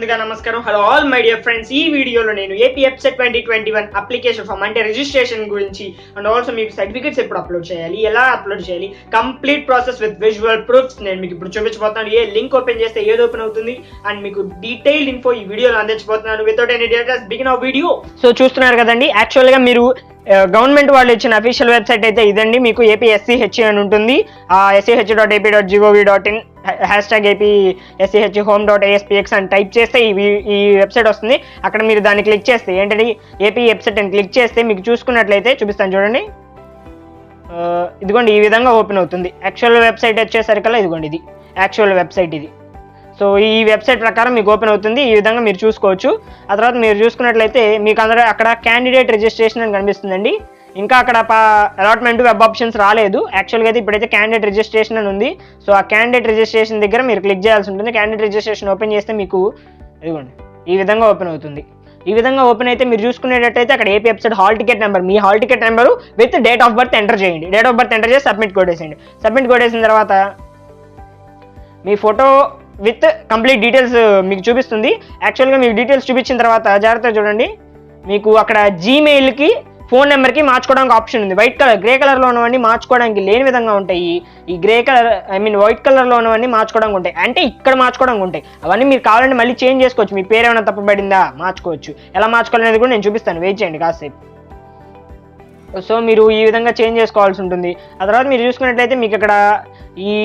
ముందుగా నమస్కారం. Hello all my dear friends. ఈ వీడియోలో నేను Eapcet 2021 అప్లికేషన్ ఫామ్ అంటే రిజిస్ట్రేషన్ గురించి అండ్ ఆల్సో మీకు సర్టిఫికెట్స్ ఎప్పుడు అప్లోడ్ చేయాలి, ఎలా అప్లోడ్ చేయాలి, complete process with visual proofs నేను మీకు ఇప్పుడు చూపించబోతున్నాను. ఏ లింక్ ఓపెన్ చేస్తే ఏది ఓపెన్ అవుతుంది అండ్ మీకు డీటెయిల్డ్ ఇన్ఫో ఈ వీడియోలో అందించబోతున్నాను. Without any delays begin our video. So చూస్తున్నారు కదండి, యాక్చువల్గా మీరు గవర్నమెంట్ వాళ్ళు ఇచ్చిన అఫీషియల్ వెబ్సైట్ అయితే ఇదండి. మీకు APSCH అని ఉంటుంది. sch.ap.gov.in #APSCH home.aspx అని టైప్ చేస్తే ఈ వెబ్సైట్ వస్తుంది. అక్కడ మీరు దాన్ని క్లిక్ చేస్తే ఏంటంటే Eapcet అని క్లిక్ చేస్తే మీకు చూసుకున్నట్లయితే చూపిస్తాను చూడండి. ఇదిగోండి ఈ విధంగా ఓపెన్ అవుతుంది. యాక్చువల్ వెబ్సైట్ వచ్చేసరికల్లా ఇదిగోండి ఇది యాక్చువల్ వెబ్సైట్ ఇది. సో ఈ వెబ్సైట్ ప్రకారం మీకు ఓపెన్ అవుతుంది. ఈ విధంగా మీరు చూసుకోవచ్చు. ఆ తర్వాత మీరు చూసుకున్నట్లయితే మీకు అక్కడ క్యాండిడేట్ రిజిస్ట్రేషన్ అని కనిపిస్తుందండి. ఇంకా అక్కడ అలాట్మెంట్ వెబ్ ఆప్షన్స్ రాలేదు. యాక్చువల్గా అయితే ఇప్పుడైతే క్యాండిడేట్ రిజిస్ట్రేషన్ అని ఉంది. సో ఆ క్యాండిడేట్ రిజిస్ట్రేషన్ దగ్గర మీరు క్లిక్ చేయాల్సి ఉంటుంది. క్యాండిడేట్ రిజిస్ట్రేషన్ ఓపెన్ చేస్తే మీకు ఇదిగోండి ఈ విధంగా ఓపెన్ అవుతుంది. ఈ విధంగా ఓపెన్ అయితే మీరు చూసుకునేటట్టయితే అక్కడ Eapcet hall ticket number, me hall ticket number with date of birth enter చేయండి. డేట్ ఆఫ్ బర్త్ ఎంటర్ చేసి సబ్మిట్ కొట్టేసేయండి. సబ్మిట్ కొట్టేసిన తర్వాత మీ ఫోటో విత్ కంప్లీట్ డీటెయిల్స్ మీకు చూపిస్తుంది. యాక్చువల్గా మీకు డీటెయిల్స్ చూపించిన తర్వాత జాగ్రత్తగా చూడండి, మీకు అక్కడ జీమెయిల్కి ఫోన్ నెంబర్కి మార్చుకోవడానికి ఆప్షన్ ఉంది. వైట్ కలర్, గ్రే కలర్లో ఉన్నవన్నీ మార్చుకోవడానికి లేని విధంగా ఉంటాయి. ఈ గ్రే కలర్ వైట్ కలర్లో ఉన్నవన్నీ మార్చుకోవడానికి ఉంటాయి. అంటే ఇక్కడ మార్చుకోవడానికి ఉంటాయి. అవన్నీ మీరు కావాలంటే మళ్ళీ చేంజ్ చేసుకోవచ్చు. మీ పేరు ఏమైనా తప్పుపడిందా మార్చుకోవచ్చు. ఎలా మార్చుకోవాలనేది కూడా నేను చూపిస్తాను, వెయిట్ చేయండి కాసేపు. సో మీరు ఈ విధంగా చేంజ్ చేసుకోవాల్సి ఉంటుంది. ఆ తర్వాత మీరు చూసుకున్నట్లయితే మీకు ఇక్కడ ఈ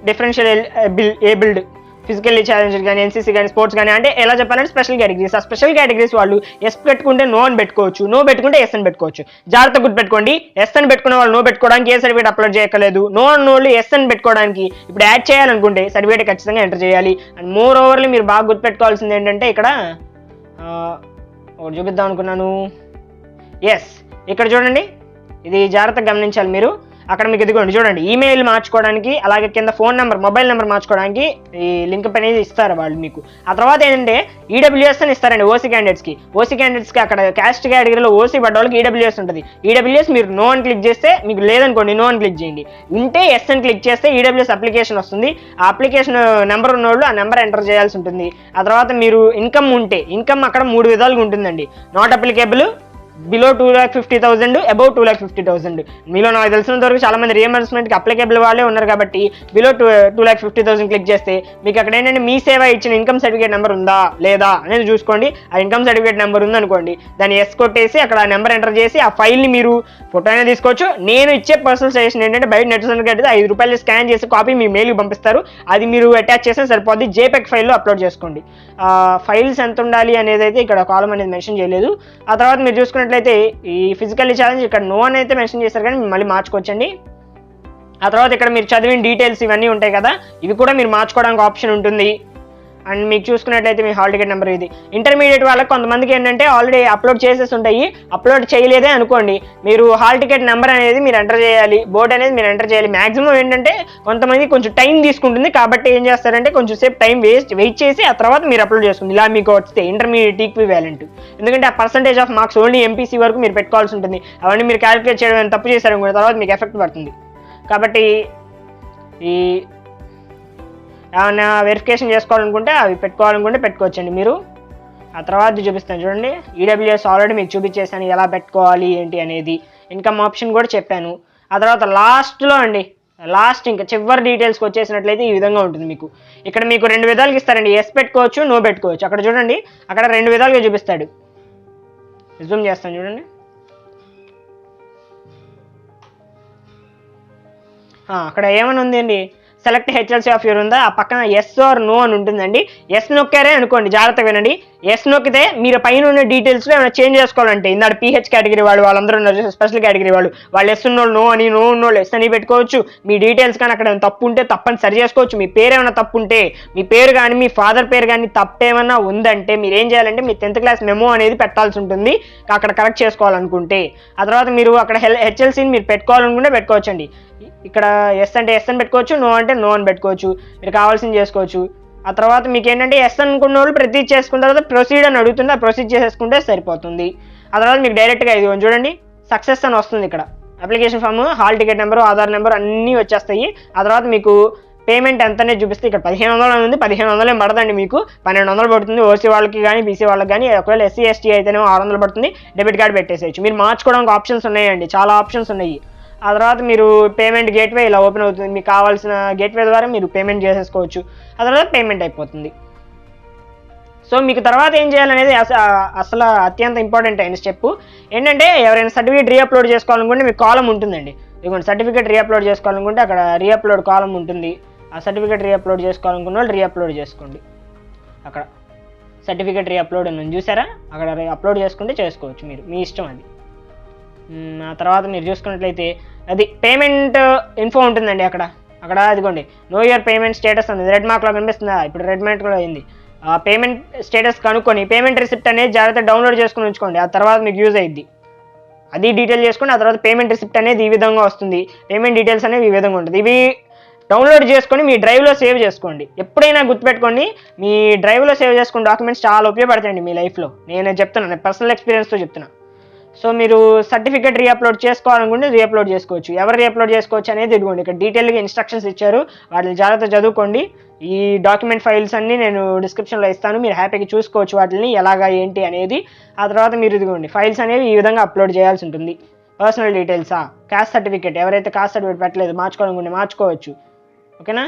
డిఫరెన్షియల్ ఏబుల్డ్, ఫిజికల్లీ ఛాలెంజ్డ్ కానీ, NCC కానీ, స్పోర్ట్స్ కానీ, అంటే ఎలా చెప్పాలంటే స్పెషల్ కేటగిరీస్. ఆ స్పెషల్ కేటగిరీస్ వాళ్ళు ఎస్ పెట్టుకుంటే నో అని పెట్టుకోవచ్చు, నో పెట్టుకుంటే ఎస్ అని పెట్టుకోవచ్చు. జాగ్రత్త గుర్తు పెట్టుకోండి, ఎస్ అని పెట్టుకున్న వాళ్ళు నో పెట్టుకోవడానికి ఏ సర్టిఫికేట్ అప్లోడ్ చేయక్కలేదు. నో అన్న వాళ్ళు ఎస్ అని పెట్టుకోవడానికి ఇప్పుడు యాడ్ చేయాలనుకుంటే సర్టిఫికేట్ ఖచ్చితంగా ఎంటర్ చేయాలి. అండ్ మోర్ ఓవర్లీ మీరు బాగా గుర్తుపెట్టుకోవాల్సింది ఏంటంటే ఇక్కడ ఒకటి చూపిద్దాం అనుకున్నాను. ఎస్ ఇక్కడ చూడండి, ఇది జాగ్రత్తగా గమనించాలి మీరు. అక్కడ మీకు ఇదిగోండి చూడండి, ఈమెయిల్ మార్చుకోవడానికి, అలాగే కింద ఫోన్ నెంబర్, మొబైల్ నెంబర్ మార్చుకోవడానికి ఈ లింక్ అనేది ఇస్తారు వాళ్ళు మీకు. ఆ తర్వాత ఏంటంటే EWS అని ఇస్తారండి ఓసీ క్యాండిడేట్స్కి. అక్కడ క్యాస్ట్ కేటగిరీలో ఓసీ పడ్డ వాళ్ళకి EWS ఉంటుంది. EWS మీరు నో అని క్లిక్ చేస్తే మీకు లేదనుకోండి, నో అని క్లిక్ చేయండి. ఉంటే ఎస్ అని క్లిక్ చేస్తే EWS అప్లికేషన్ వస్తుంది. ఆ అప్లికేషన్ నెంబర్ ఉన్న వాళ్ళు ఆ నెంబర్ ఎంటర్ చేయాల్సి ఉంటుంది. ఆ తర్వాత మీరు ఇన్కమ్ ఉంటే, ఇన్కమ్ అక్కడ 3 విధాలుగా ఉంటుందండి. Not applicable, below 2,50,000, above 2,50,000. మీలో నాకు తెలిసినంత వరకు చాలా మంది రియంబర్స్మెంట్కి అప్లికేబుల్ వాళ్ళే ఉన్నారు కాబట్టి బిలో 2,50,000 క్లిక్ చేస్తే మీకు అక్కడ ఏంటంటే మీ సేవ ఇచ్చిన ఇన్కమ్ సర్టిఫికేట్ నెంబర్ ఉందా లేదా అనేది చూసుకోండి. ఆ ఇన్కమ్ సర్టిఫికేట్ నెంబర్ ఉందనుకోండి, దాన్ని ఎస్ కొట్టేసి అక్కడ ఆ నెంబర్ ఎంటర్ చేసి ఆ ఫైల్ని మీరు ఫోటో అయినా తీసుకోవచ్చు. నేను ఇచ్చే పర్సనల్ సజెషన్ ఏంటంటే బయట నెట్ అయితే ₹5 స్కాన్ చేసి కాపీ మీ మెయిల్కి పంపిస్తారు. అది మీరు అటాచ్ చేస్తే సరిపోద్ది. JPEG ఫైల్లో అప్లోడ్ చేసుకోండి. ఫైల్స్ ఎంత ఉండాలి అనేది అయితే ఇక్కడ కాలం అనేది మెన్షన్ చేయలేదు. ఆ తర్వాత మీరు చూసుకున్నట్లయితే ఈ ఫిజికల్లీ ఛాలెంజ్ ఇక్కడ నో అని అయితే మెన్షన్ చేస్తారు, కానీ మళ్ళీ మార్చుకోవచ్చండి. ఆ తర్వాత ఇక్కడ మీరు చదివిన డీటెయిల్స్ ఇవన్నీ ఉంటాయి కదా, ఇవి కూడా మీరు మార్చుకోవడానికి ఆప్షన్ ఉంటుంది. అండ్ మీకు చూసుకున్నట్లయితే మీ హాల్ టికెట్ నెంబర్ ఇది. ఇంటర్మీడియట్ వాళ్ళకి కొంతమందికి ఏంటంటే ఆల్రెడీ అప్లోడ్ చేసేసి ఉంటాయి. అప్లోడ్ చేయలేదే అనుకోండి, మీరు హాల్ టికెట్ నెంబర్ అనేది మీరు ఎంటర్ చేయాలి, బోర్డు అనేది మీరు ఎంటర్ చేయాలి. మాక్సిమం ఏంటంటే కొంతమంది కొంచెం టైం తీసుకుంటుంది కాబట్టి ఏం చేస్తారంటే కొంచెం సేపు టైం వెయిట్ చేసి ఆ తర్వాత మీరు అప్లోడ్ చేసుకుంది. ఇలా మీకు వస్తే ఇంటర్మీడియట్ ఈక్వివాలెంట్. ఎందుకంటే ఆ percentage of marks only MPC వరకు మీరు పెట్టుకోవాల్సి ఉంటుంది. అవన్నీ మీరు క్యాలిక్యులేట్ చేయడం తప్పు చేశారనుకోండి తర్వాత మీకు ఎఫెక్ట్ పడుతుంది. కాబట్టి ఈ ఏమైనా వెరిఫికేషన్ చేసుకోవాలనుకుంటే అవి పెట్టుకోవాలనుకుంటే పెట్టుకోవచ్చండి మీరు. ఆ తర్వాత చూపిస్తాను చూడండి, EWS ఆల్రెడీ మీకు చూపించేసాను ఎలా పెట్టుకోవాలి ఏంటి అనేది. ఇన్కమ్ ఆప్షన్ కూడా చెప్పాను. ఆ తర్వాత లాస్ట్లో అండి, ఇంకా చివరి డీటెయిల్స్కి వచ్చేసినట్లయితే ఈ విధంగా ఉంటుంది. మీకు ఇక్కడ మీకు 2 విధాలుగా ఇస్తారండి, ఎస్ పెట్టుకోవచ్చు, నో పెట్టుకోవచ్చు. అక్కడ చూడండి, అక్కడ 2 విధాలుగా చూపిస్తాడు. జూమ్ చేస్తాను చూడండి. అక్కడ ఏమని ఉంది అండి, సెలెక్ట్ HLC ఆఫ్ యూర్ ఉందా, ఆ పక్కన ఎస్ ఆర్ నో అని ఉంటుందండి. ఎస్ నొక్కారే అనుకోండి, జాగ్రత్తగా వినండి. ఎస్ నొక్కితే మీరు పైన ఉన్న డీటెయిల్స్లో ఏమైనా చేంజ్ చేసుకోవాలంటే ఇందాక PH కేటగిరీ వాళ్ళందరూ ఉన్నారు, స్పెషల్ కేటగిరీ వాళ్ళు ఎస్ ఉన్నోళ్ళు నో అని, నో ఉన్నోళ్ళు ఎస్ అని పెట్టుకోవచ్చు. మీ డీటెయిల్స్ కానీ అక్కడ తప్పు ఉంటే తప్పని సరి చేసుకోవచ్చు. మీ పేరు ఏమైనా తప్పు ఉంటే, మీ పేరు కానీ మీ ఫాదర్ పేరు కానీ తప్పేమన్నా ఉందంటే మీరు ఏం చేయాలంటే మీ 10th క్లాస్ మెమో అనేది పెట్టాల్సి ఉంటుంది అక్కడ కరెక్ట్ చేసుకోవాలనుకుంటే. ఆ తర్వాత మీరు అక్కడ HLCని మీరు పెట్టుకోవాలనుకుంటే పెట్టుకోవచ్చండి. ఇక్కడ ఎస్ అంటే ఎస్ అని పెట్టుకోవచ్చు, నో అంటే నో అని పెట్టుకోవచ్చు. మీరు కావాల్సింది చేసుకోవచ్చు. ఆ తర్వాత మీకు ఏంటంటే ఎస్ అనుకున్న వాళ్ళు ప్రతి చేసుకున్న తర్వాత ప్రొసీడ్ అని అడుగుతుంది, ఆ ప్రొసీడ్ చేసేసుకుంటే సరిపోతుంది. ఆ తర్వాత మీకు డైరెక్ట్గా ఇది చూడండి సక్సెస్ అని వస్తుంది. ఇక్కడ application form, hall ticket number, Aadhaar number అన్నీ వచ్చేస్తాయి. ఆ తర్వాత మీకు పేమెంట్ ఎంతనే చూపిస్తే ఇక్కడ 1500 ఉంది, 1500 ఏం పడదండి, మీకు 1200 పడుతుంది. ఓసీ వాళ్ళకి కానీ బీసీ వాళ్ళకి కానీ, ఒకవేళ ఎస్సీ ఎస్టీ అయితేనేమో 600 పడుతుంది. డెబిట్ కార్డ్ పెట్టేసేయచ్చు. మీరు మార్చుకోవడానికి ఆప్షన్స్ ఉన్నాయండి, చాలా ఆప్షన్స్ ఉన్నాయి. ఆ తర్వాత మీరు పేమెంట్ గేట్వే ఇలా ఓపెన్ అవుతుంది, మీకు కావాల్సిన గేట్వే ద్వారా మీరు పేమెంట్ చేసేసుకోవచ్చు. ఆ తర్వాత పేమెంట్ అయిపోతుంది. సో మీకు తర్వాత ఏం చేయాలనేది అసలు అత్యంత ఇంపార్టెంట్ అయిన స్టెప్ ఏంటంటే, ఎవరైనా సర్టిఫికేట్ రీఅప్లోడ్ చేసుకోవాలనుకుంటే మీకు కాలం ఉంటుందండి. ఇదిగోండి, సర్టిఫికేట్ రీఅప్లోడ్ చేసుకోవాలనుకుంటే అక్కడ రీఅప్లోడ్ కాలం ఉంటుంది. ఆ సర్టిఫికేట్ రీఅప్లోడ్ చేసుకోవాలనుకున్న వాళ్ళు రీఅప్లోడ్ చేసుకోండి. అక్కడ సర్టిఫికేట్ రీఅప్లోడ్ అని చూసారా, అక్కడ అప్లోడ్ చేసుకుంటే చేసుకోవచ్చు, మీరు మీ ఇష్టం అది. ఆ తర్వాత మీరు చూసుకున్నట్లయితే అది పేమెంట్ ఇన్ఫో ఉంటుందండి. అక్కడ అదిగోండి, నో యువర్ పేమెంట్ స్టేటస్ ఉంది, రెడ్ మార్క్లో కనిపిస్తుందా, ఇప్పుడు రెడ్ మార్క్ కూడా అయింది. పేమెంట్ స్టేటస్ కనుక్కొని పేమెంట్ రిసిప్ట్ అనేది జాగ్రత్త డౌన్లోడ్ చేసుకుని ఉంచుకోండి. ఆ తర్వాత మీకు యూజ్ అయ్యిద్ది, అది డీటెయిల్ చేసుకోండి. ఆ తర్వాత పేమెంట్ రిసిప్ట్ అనేది ఈ విధంగా వస్తుంది, పేమెంట్ డీటెయిల్స్ అనేవి ఈ విధంగా ఉంటుంది. ఇవి డౌన్లోడ్ చేసుకొని మీ డ్రైవ్లో సేవ్ చేసుకోండి. ఎప్పుడైనా గుర్తుపెట్టుకోండి, మీ డ్రైవ్లో సేవ్ చేసుకున్న డాక్యుమెంట్స్ చాలా ఉపయోగపడతాయండి మీ లైఫ్లో. నేను చెప్తున్నాను, పర్సనల్ ఎక్స్పీరియన్స్తో చెప్తున్నా. సో మీరు సర్టిఫికేట్ రీఅప్లోడ్ చేసుకోవాలనుకుంటే రీఅప్లోడ్ చేసుకోవచ్చు. ఎవరు రీఅప్లోడ్ చేసుకోవచ్చు అనేది ఇదిగోండి, ఇక్కడ డీటెయిల్గా ఇన్స్ట్రక్షన్స్ ఇచ్చారు, వాటిని జాగ్రత్త చదువుకోండి. ఈ డాక్యుమెంట్ ఫైల్స్ అన్నీ నేను డిస్క్రిప్షన్లో ఇస్తాను, మీరు హ్యాపీగా చూసుకోవచ్చు వాటిని ఎలాగా ఏంటి అనేది. ఆ తర్వాత మీరు ఇదిగోండి, ఫైల్స్ అనేవి ఈ విధంగా అప్లోడ్ చేయాల్సి ఉంటుంది. పర్సనల్ డీటెయిల్సా, కాస్ట్ సర్టిఫికేట్, ఎవరైతే కాస్ట్ సర్టిఫికేట్ పెట్టలేదు మార్చుకోవాలనుకుంటే మార్చుకోవచ్చు. ఓకేనా?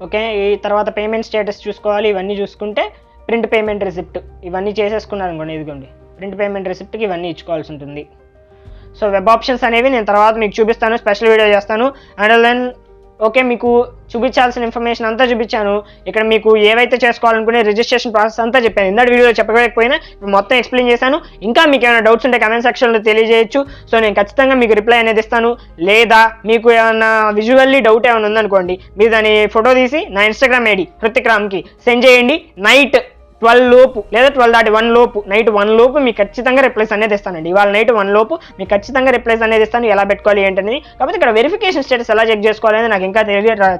ఓకే, ఈ తర్వాత పేమెంట్ స్టేటస్ చూసుకోవాలి. ఇవన్నీ చూసుకుంటే ప్రింట్ పేమెంట్ రిసిప్ట్ ఇవన్నీ చేసేసుకున్నారు అనుకోండి, ఇదిగోండి ప్రింట్ పేమెంట్ రిసిప్ట్కి ఇవన్నీ ఇచ్చుకోవాల్సి ఉంటుంది. సో వెబ్ ఆప్షన్స్ అనేవి నేను తర్వాత మీకు చూపిస్తాను, స్పెషల్ వీడియో చేస్తాను. అండ్ దెన్ ఓకే, మీకు చూపించాల్సిన ఇన్ఫర్మేషన్ అంతా చూపించాను. ఇక్కడ మీకు ఏవైతే చేసుకోవాలనుకునే రిజిస్ట్రేషన్ ప్రాసెస్ అంతా చెప్పాను. ఇందాక వీడియోలో చెప్పకపోయినా ఇప్పుడు మొత్తం ఎక్స్ప్లెయిన్ చేశాను. ఇంకా మీకు ఏమైనా డౌట్స్ ఉంటే కమెంట్ సెక్షన్లో తెలియజేయచ్చు. సో నేను ఖచ్చితంగా మీకు రిప్లై అనేది ఇస్తాను. లేదా మీకు ఏమైనా విజువల్లీ డౌట్ ఏమైనా ఉందనుకోండి, మీరు దాని ఫోటో తీసి నా ఇన్స్టాగ్రామ్ ఐడి హృతిక్రామ్కి సెండ్ చేయండి. నైట్ 12 లోపు లేదా 12:01 లోపు, నైట్ 1 లోపు మీకు ఖచ్చితంగా రిప్లైస్ అనేది ఇస్తానండి. ఇవాళ నైట్ 1 లోపు మీకు ఖచ్చితంగా రిప్లైస్ అనేది ఇస్తాను, ఎలా పెట్టుకోవాలి ఏంటనేది. కాకపోతే ఇక్కడ వెరిఫికేషన్ స్టేటస్ ఎలా చెక్ చేసుకోవాలి అనేది నాకు ఇంకా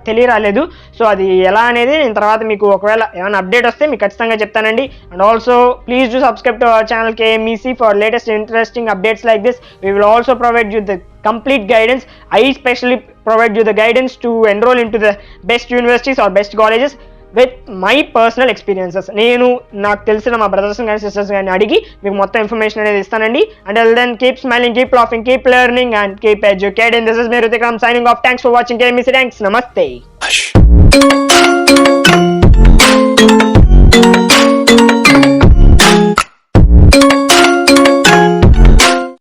తెలియరాలేదు. సో అది ఎలా అనేది నేను తర్వాత మీకు ఒకవేళ ఏమైనా అప్డేట్ వస్తే మీకు ఖచ్చితంగా చెప్తానండి. And also please do subscribe to our channel KMEC for latest interesting updates like this. We will also provide you the complete guidance. I specially provide you the guidance to enroll into the best universities or best colleges with my personal experiences. నేను నాకు తెలిసిన మా brothers కానీ sisters కానీ అడిగి మీకు మొత్తం information అనేది ఇస్తానండి. And then keep smiling, keep laughing, keep learning and keep educating. This is me Hrithik Ram signing off. Thanks for watching KMEC. Thanks, నమస్తే.